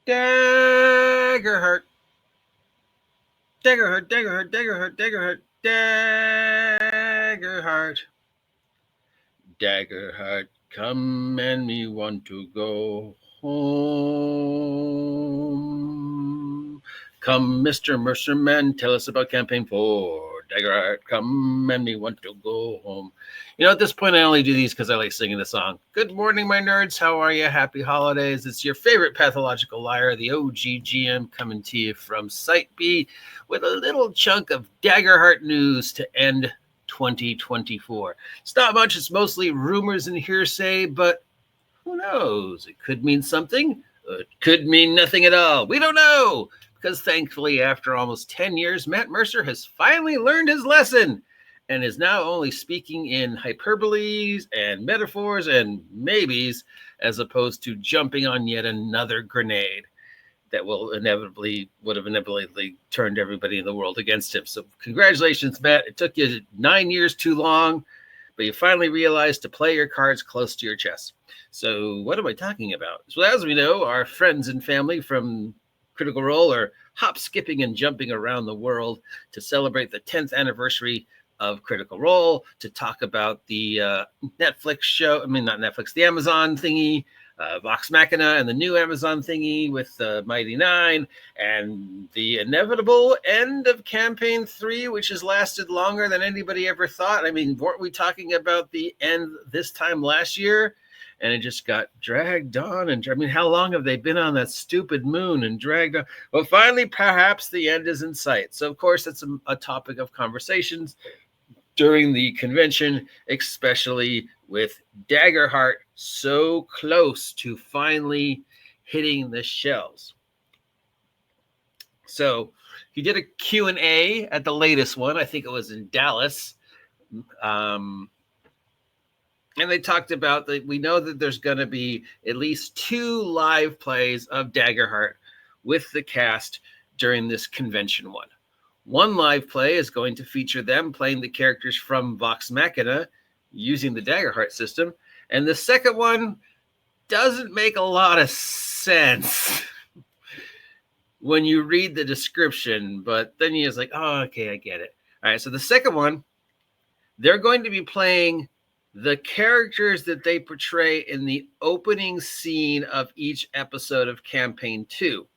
Daggerheart. Daggerheart, Daggerheart, Daggerheart, Daggerheart, Daggerheart. Daggerheart, come and me want to go home. Come, Mr. Mercer Man, tell us about campaign 4. Daggerheart, come and me want to go home. You know, at this point, I only do these because I like singing the song. Good morning, my nerds. How are you? Happy holidays. It's your favorite pathological liar, the OGGM, coming to you from Site B with a little chunk of Daggerheart news to end 2024. It's not much. It's mostly rumors and hearsay, but who knows? It could mean something. It could mean nothing at all. We don't know. Because thankfully, after almost 10 years, Matt Mercer has finally learned his lesson and is now only speaking in hyperboles and metaphors and maybes, as opposed to jumping on yet another grenade that would have inevitably turned everybody in the world against him. So congratulations, Matt. It took you 9 years too long, but you finally realized to play your cards close to your chest. So what am I talking about? So as we know, our friends and family from Critical Role are hop, skipping, and jumping around the world to celebrate the 10th anniversary of Critical Role, to talk about the Netflix show, not Netflix, the Amazon thingy, Vox Machina, and the new Amazon thingy with the Mighty Nine, and the inevitable end of Campaign 3, which has lasted longer than anybody ever thought. I mean, weren't we talking about the end this time last year? And it just got dragged on. And I mean, how long have they been on that stupid moon and dragged on? Well, finally, perhaps the end is in sight. So, of course, it's a topic of conversations during the convention, especially with Daggerheart so close to finally hitting the shelves. So he did a Q&A at the latest one. I think it was in Dallas. And they talked about that. We know that there's going to be at least 2 live plays of Daggerheart with the cast during this convention one. One live play is going to feature them playing the characters from Vox Machina using the Daggerheart system. And the second one doesn't make a lot of sense when you read the description, but then you're just like, oh, okay, I get it. All right, so the second one, they're going to be playing the characters that they portray in the opening scene of each episode of Campaign 2.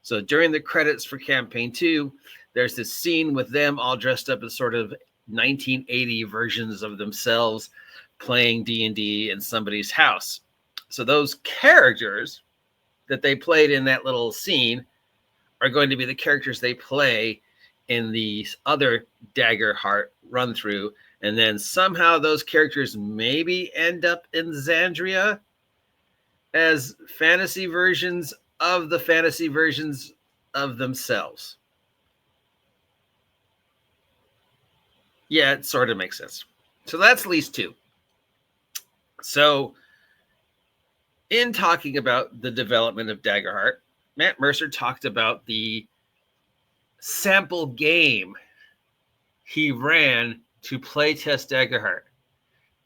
So during the credits for Campaign 2, there's this scene with them all dressed up as sort of 1980 versions of themselves playing D&D in somebody's house. So those characters that they played in that little scene are going to be the characters they play in the other Daggerheart run-through. And then somehow those characters maybe end up in Xandria as fantasy versions of the fantasy versions of themselves. Yeah, it sort of makes sense. So that's at least 2. So in talking about the development of Daggerheart, Matt Mercer talked about the sample game he ran to playtest Daggerheart.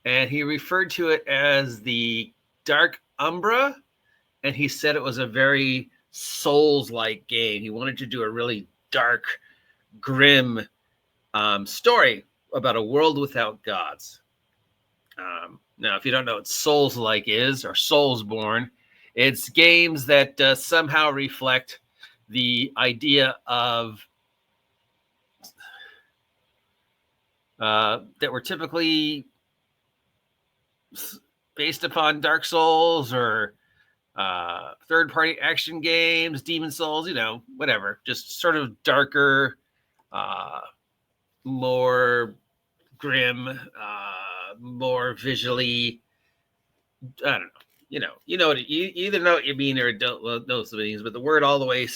And he referred to it as the Dark Umbra. And he said it was a very Souls-like game. He wanted to do a really dark, grim story about a world without gods. Now, if you don't know what Souls-like is, or Soulsborne, it's games that somehow reflect the idea of that were typically based upon Dark Souls or third-party action games, Demon Souls, whatever. Just sort of darker, more grim, more visually, I don't know. You know what you either know what you mean or don't know what it means, but the word all the way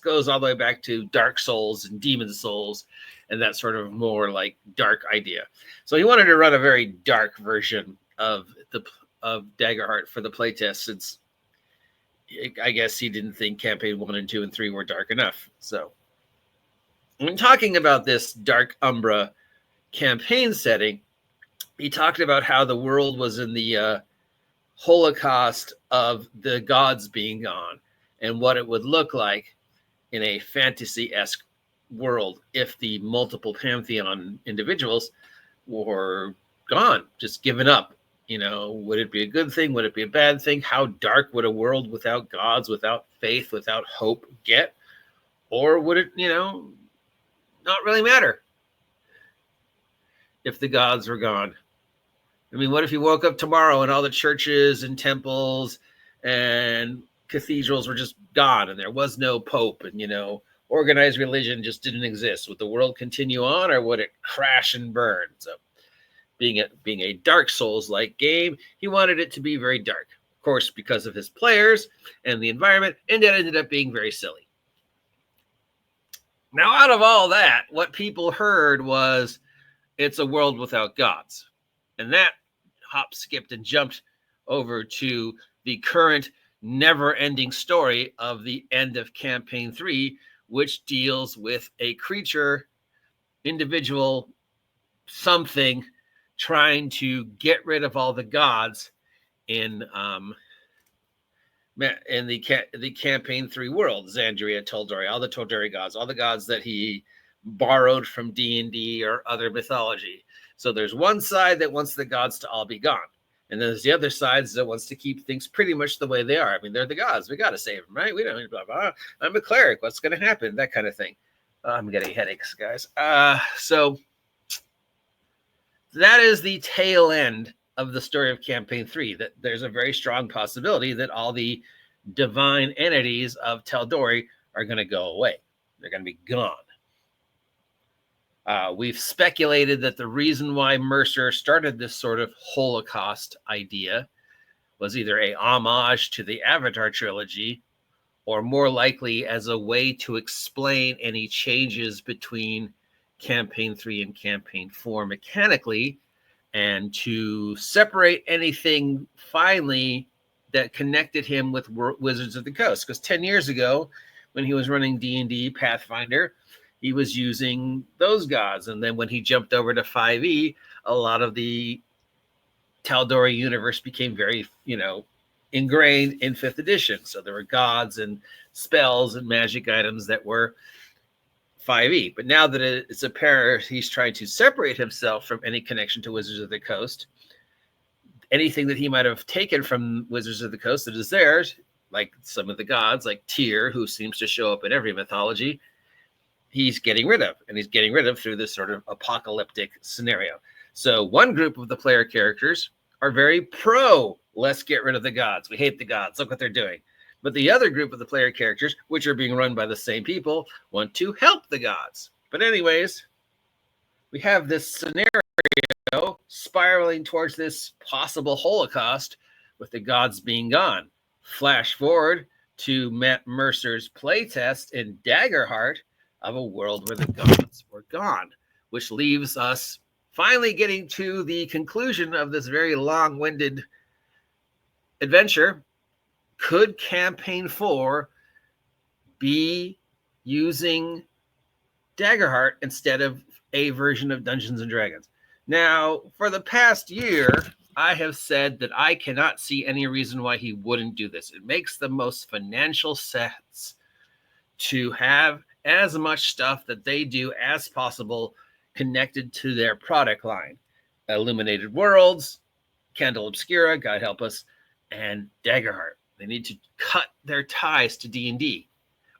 goes all the way back to Dark Souls and Demon Souls, and that sort of more like dark idea. So he wanted to run a very dark version of Daggerheart for the playtest, since I guess he didn't think Campaign 1 and 2 and 3 were dark enough. So when talking about this Dark Umbra campaign setting, he talked about how the world was in the holocaust of the gods being gone and what it would look like in a fantasy-esque world if the multiple pantheon individuals were gone, just given up. Would it be a good thing? Would it be a bad thing? How dark would a world without gods, without faith, without hope get? Or would it, not really matter if the gods were gone? I mean, what if you woke up tomorrow and all the churches and temples and cathedrals were just gone and there was no pope and, organized religion just didn't exist? Would the world continue on, or would it crash and burn? So being a Dark Souls-like game, he wanted it to be very dark, of course, because of his players and the environment, and it ended up being very silly. Now, out of all that, what people heard was it's a world without gods. And that hop, skipped, and jumped over to the current never-ending story of the end of Campaign 3, which deals with a creature, individual, something, trying to get rid of all the gods in the Campaign 3 world. Xandria, Toldori, all the Toldori gods, all the gods that he borrowed from D&D or other mythology. So there's one side that wants the gods to all be gone. And there's the other side that wants to keep things pretty much the way they are. I mean, they're the gods. We got to save them, right? We don't need blah, blah. I'm a cleric. What's going to happen? That kind of thing. I'm getting headaches, guys. So that is the tail end of the story of Campaign 3, that there's a very strong possibility that all the divine entities of Tal'Dorei are going to go away. They're going to be gone. We've speculated that the reason why Mercer started this sort of Holocaust idea was either a homage to the Avatar trilogy, or more likely as a way to explain any changes between Campaign 3 and Campaign 4 mechanically, and to separate anything finally that connected him with Wizards of the Coast. Because 10 years ago, when he was running D&D Pathfinder, he was using those gods. And then when he jumped over to 5e, a lot of the Tal'Dorei universe became very, ingrained in 5th edition. So there were gods and spells and magic items that were 5e. But now that it's apparent he's trying to separate himself from any connection to Wizards of the Coast, anything that he might have taken from Wizards of the Coast that is theirs, like some of the gods, like Tyr, who seems to show up in every mythology, he's getting rid of. And he's getting rid of through this sort of apocalyptic scenario. So one group of the player characters are very pro, let's get rid of the gods. We hate the gods. Look what they're doing. But the other group of the player characters, which are being run by the same people, want to help the gods. But anyways, we have this scenario spiraling towards this possible Holocaust with the gods being gone. Flash forward to Matt Mercer's playtest in Daggerheart of a world where the gods were gone, which leaves us finally getting to the conclusion of this very long-winded adventure. Could Campaign 4 be using Daggerheart instead of a version of Dungeons & Dragons? Now, for the past year, I have said that I cannot see any reason why he wouldn't do this. It makes the most financial sense to have as much stuff that they do as possible connected to their product line. Illuminated Worlds, Candle Obscura, God help us, and Daggerheart. They need to cut their ties to D&D,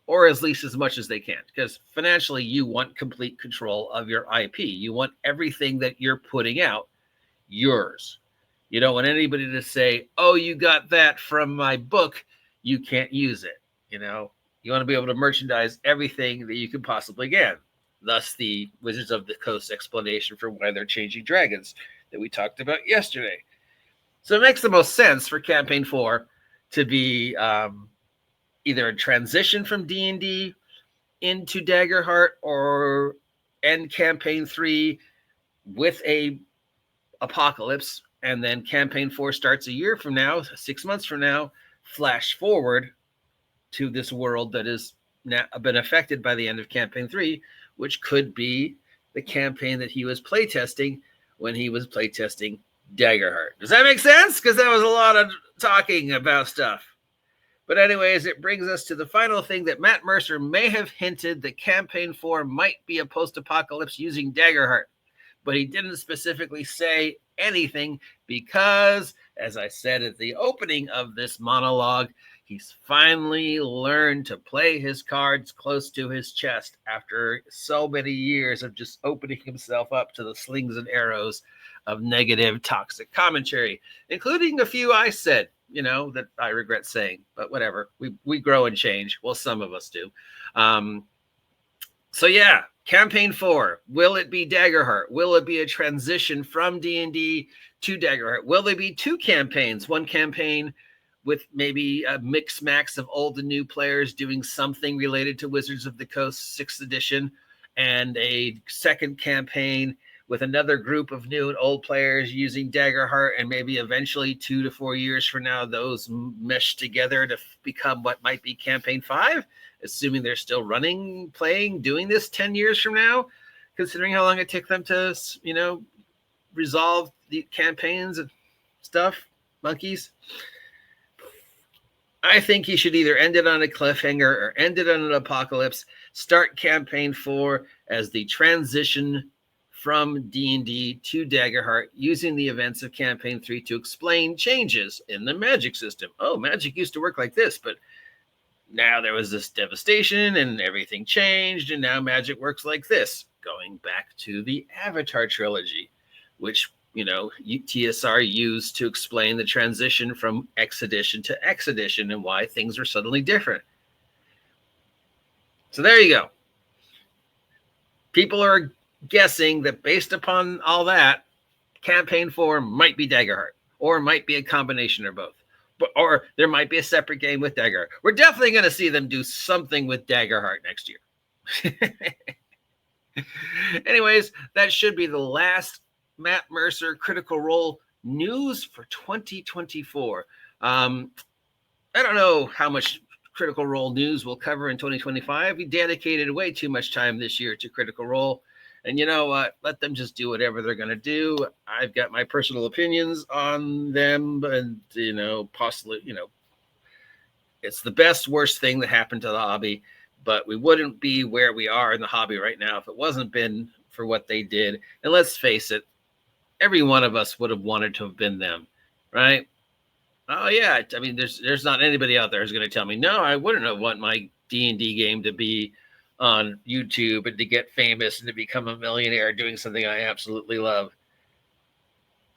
or at least as much as they can, because financially you want complete control of your IP. You want everything that you're putting out yours. You don't want anybody to say, oh, you got that from my book, you can't use it. You want to be able to merchandise everything that you can possibly get. Thus the Wizards of the Coast explanation for why they're changing dragons that we talked about yesterday. So it makes the most sense for Campaign 4 to be either a transition from D&D into Daggerheart, or end Campaign 3 with a apocalypse, and then Campaign 4 starts a year from now, 6 months from now, flash forward to this world that has now been affected by the end of Campaign 3, which could be the campaign that he was playtesting when he was playtesting Daggerheart. Does that make sense? Because that was a lot of talking about stuff. But anyways, it brings us to the final thing that Matt Mercer may have hinted that Campaign 4 might be a post-apocalypse using Daggerheart. But he didn't specifically say anything because, as I said at the opening of this monologue, he's finally learned to play his cards close to his chest after so many years of just opening himself up to the slings and arrows of negative, toxic commentary, including a few I said, that I regret saying, but whatever. We grow and change. Well, some of us do. So yeah, Campaign 4, will it be Daggerheart? Will it be a transition from D&D to Daggerheart? Will there be two campaigns? One campaign with maybe a mix max of old and new players doing something related to Wizards of the Coast 6th edition, and a second campaign with another group of new and old players using Daggerheart, and maybe eventually 2 to 4 years from now, those mesh together to become what might be Campaign 5, assuming they're still running, playing, doing this 10 years from now, considering how long it took them to, resolve the campaigns and stuff, monkeys. I think he should either end it on a cliffhanger or end it on an apocalypse, start Campaign 4 as the transition from D&D to Daggerheart, using the events of Campaign 3 to explain changes in the magic system. Oh, magic used to work like this, but now there was this devastation and everything changed, and now magic works like this, going back to the Avatar trilogy, which, TSR used to explain the transition from X edition to X edition and why things are suddenly different. So there you go. People are guessing that based upon all that, Campaign 4 might be Daggerheart, or might be a combination of both. Or there might be a separate game with Daggerheart. We're definitely going to see them do something with Daggerheart next year. Anyways, that should be the last Matt Mercer Critical Role news for 2024. I don't know how much Critical Role news we'll cover in 2025. We dedicated way too much time this year to Critical Role. And you know what? Let them just do whatever they're going to do. I've got my personal opinions on them, and, possibly, it's the best, worst thing that happened to the hobby, but we wouldn't be where we are in the hobby right now if it wasn't been for what they did. And let's face it, every one of us would have wanted to have been them, right? Oh yeah. I mean, there's not anybody out there who's going to tell me, no, I wouldn't have want my D&D game to be on YouTube and to get famous and to become a millionaire doing something I absolutely love.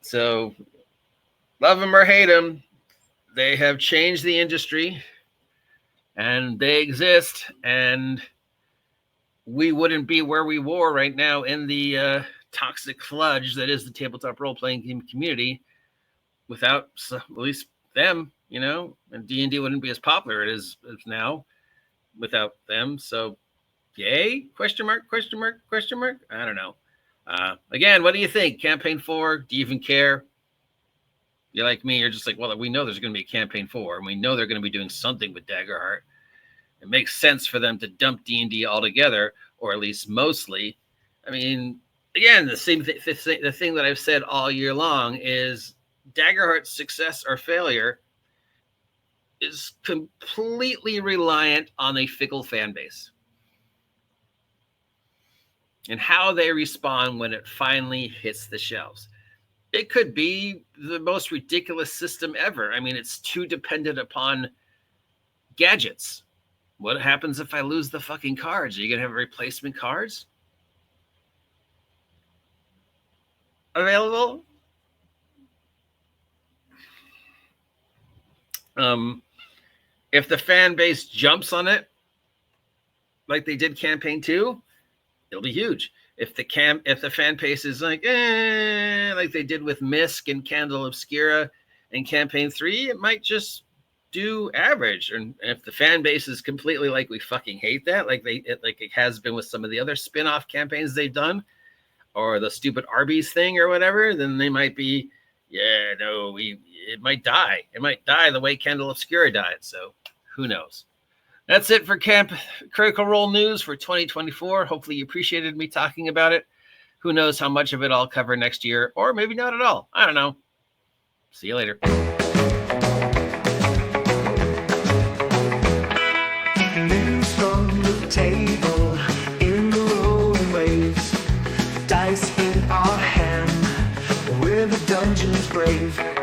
So love them or hate them, they have changed the industry and they exist, and we wouldn't be where we were right now in the toxic sludge that is the tabletop role-playing game community without at least them, and D&D wouldn't be as popular as now without them. So yay? Question mark? I don't know. Again, what do you think? Campaign 4? Do you even care? You're like me. You're just like, well, we know there's going to be a Campaign 4, and we know they're going to be doing something with Daggerheart. It makes sense for them to dump D&D altogether, or at least mostly. I mean, again, the thing that I've said all year long is Daggerheart's success or failure is completely reliant on a fickle fan base and how they respond when it finally hits the shelves. It could be the most ridiculous system ever. I mean, it's too dependent upon gadgets. What happens if I lose the fucking cards? Are you going to have replacement cards available? If the fan base jumps on it, like they did Campaign 2, it'll be huge. If the fan base is like they did with Misk and Candle Obscura and Campaign 3, it might just do average. And if the fan base is completely like, we fucking hate that, like it has been with some of the other spin-off campaigns they've done, or the stupid Arby's thing or whatever, then they might be, it might die. It might die the way Candle Obscura died. So who knows? That's it for Critical Role news for 2024. Hopefully you appreciated me talking about it. Who knows how much of it I'll cover next year, or maybe not at all. I don't know. See you later. table in the rolling waves, dice in our hand, we're the dungeon's brave.